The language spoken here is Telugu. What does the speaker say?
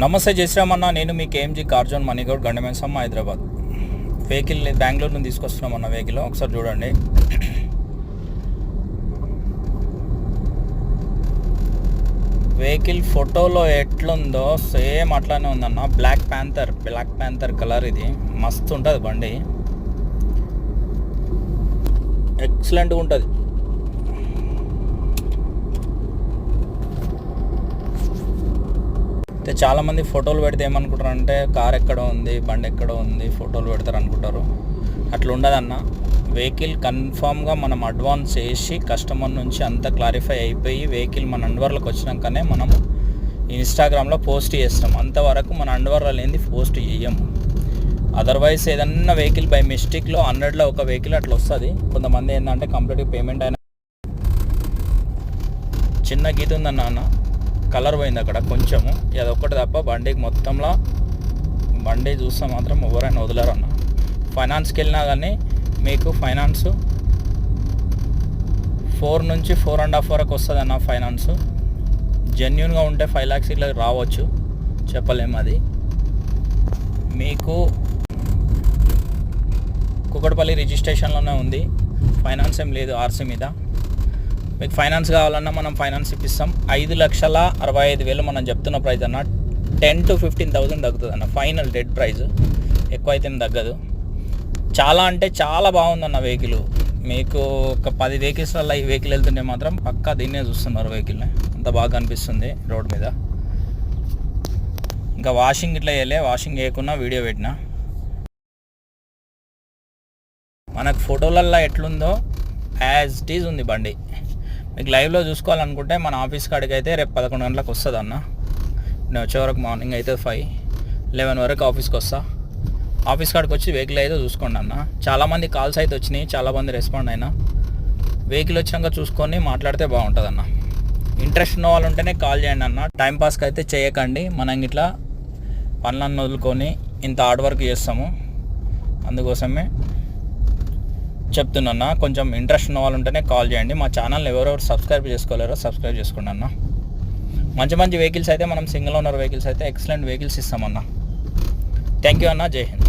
నమస్తే జయశ్రామన్న, నేను మీ KMG car zone Manigoud Gandamaisamma Hyderabad. Vehicle Bengaluru నుంచి తీసుకొస్తున్నామన్న. వెహికల్ ఒకసారి చూడండి. వెహికల్ ఫోటోలో ఎట్లుందో సేమ్ అట్లానే ఉందన్న. Black panther colour. ఇది మస్తు ఉంటుంది బండి, ఎక్సలెంట్గా ఉంటుంది. అయితే చాలామంది ఫోటోలు పెడితే ఏమనుకుంటారు అంటే కార్ ఎక్కడ ఉంది, బండి ఎక్కడ ఉంది, ఫోటోలు పెడతారు అనుకుంటారు. అట్లా ఉండదన్న. వెహికల్ కన్ఫామ్గా మనం అడ్వాన్స్ చేసి కస్టమర్ నుంచి అంతా క్లారిఫై అయిపోయి వెహికల్ మన అండర్వర్లోకి వచ్చినాకనే మనము ఇన్స్టాగ్రామ్లో పోస్ట్ చేస్తాం. అంతవరకు మన అండర్వర్లో లేనిది పోస్ట్ చేయము. అదర్వైజ్ ఏదన్నా వెహికల్ బై మిస్టేక్లో 100లో ఒక వెహికల్ అట్లా వస్తుంది. కొంతమంది ఏంటంటే కంప్లీట్గా పేమెంట్ అయినా చిన్న గీత ఉందన్న, కలర్ పోయింది అక్కడ కొంచెము. అదొక్కటి తప్ప బండికి మొత్తంలో బండి చూస్తే మాత్రం ఎవరైనా వదలరన్న. ఫైనాన్స్కి వెళ్ళినా కానీ మీకు ఫైనాన్స్ 4 నుంచి 4.5 వరకు వస్తుంది అన్న. ఫైనాన్స్ జెన్యున్గా ఉంటే 5 lakhs ఇట్లా రావచ్చు, చెప్పలేము. అది మీకు కుకట్పల్లి రిజిస్ట్రేషన్లోనే ఉంది. ఫైనాన్స్ ఏం లేదు ఆర్సీ మీద. మీకు ఫైనాన్స్ కావాలన్నా మనం ఫైనాన్స్ ఇప్పిస్తాం. 5,65,000 మనం చెప్తున్న ప్రైస్ అన్న. 10,000 to 15,000 తగ్గుతుంది అన్న, ఫైనల్ డెడ్ ప్రైస్. ఎక్కువ అయితే తగ్గదు. చాలా అంటే చాలా బాగుందన్న వెహికల్. మీకు ఒక 10 వెహికల్స్లలో ఈ వెహికల్ వెళ్తుంటే మాత్రం పక్కా దీన్నే చూస్తున్నారు వెహికల్ని. అంత బాగా అనిపిస్తుంది రోడ్ మీద. ఇంకా వాషింగ్ ఇట్లా వేయలే, వాషింగ్ వేయకుండా వీడియో పెట్టిన. మనకు ఫోటోలల్లో ఎట్లుందో యాజ్ ఇట్ ఈజ్ ఉంది బండి. మీకు లైవ్లో చూసుకోవాలనుకుంటే మన ఆఫీస్ కాడికి అయితే రేపు 11 గంటలకు వస్తుంది అన్న. నేను వచ్చే వరకు మార్నింగ్ అయితే 5-11 వరకు ఆఫీస్కి వస్తా. ఆఫీస్ కాడికి వచ్చి వెహికల్ అయితే చూసుకోండి అన్న. చాలామంది కాల్స్ అయితే వచ్చినాయి, చాలామంది రెస్పాండ్ అయినా. వెహికల్ వచ్చినాక చూసుకొని మాట్లాడితే బాగుంటుంది అన్న. ఇంట్రెస్ట్ ఉన్న వాళ్ళు ఉంటేనే కాల్ చేయండి అన్న. టైంపాస్కి అయితే చేయకండి. మనం ఇట్లా పనులను వదులుకొని ఇంత హార్డ్ వర్క్ చేస్తాము. అందుకోసమే చెప్తున్నా. కొంచెం ఇంట్రెస్ట్ ఉన్న వాళ్ళు ఉంటేనే కాల్ చేయండి. మా ఛానల్ని ఎవరెవరు సబ్స్క్రైబ్ చేసుకోలేరో సబ్స్క్రైబ్ చేసుకోండి అన్న. మంచి వెహికల్స్ అయితే మనం సింగిల్ ఓనర్ వెహికల్స్ అయితే ఎక్సలెంట్ వెహికల్స్ ఇస్తామన్న. థ్యాంక్ యూ అన్న. జై హింద్.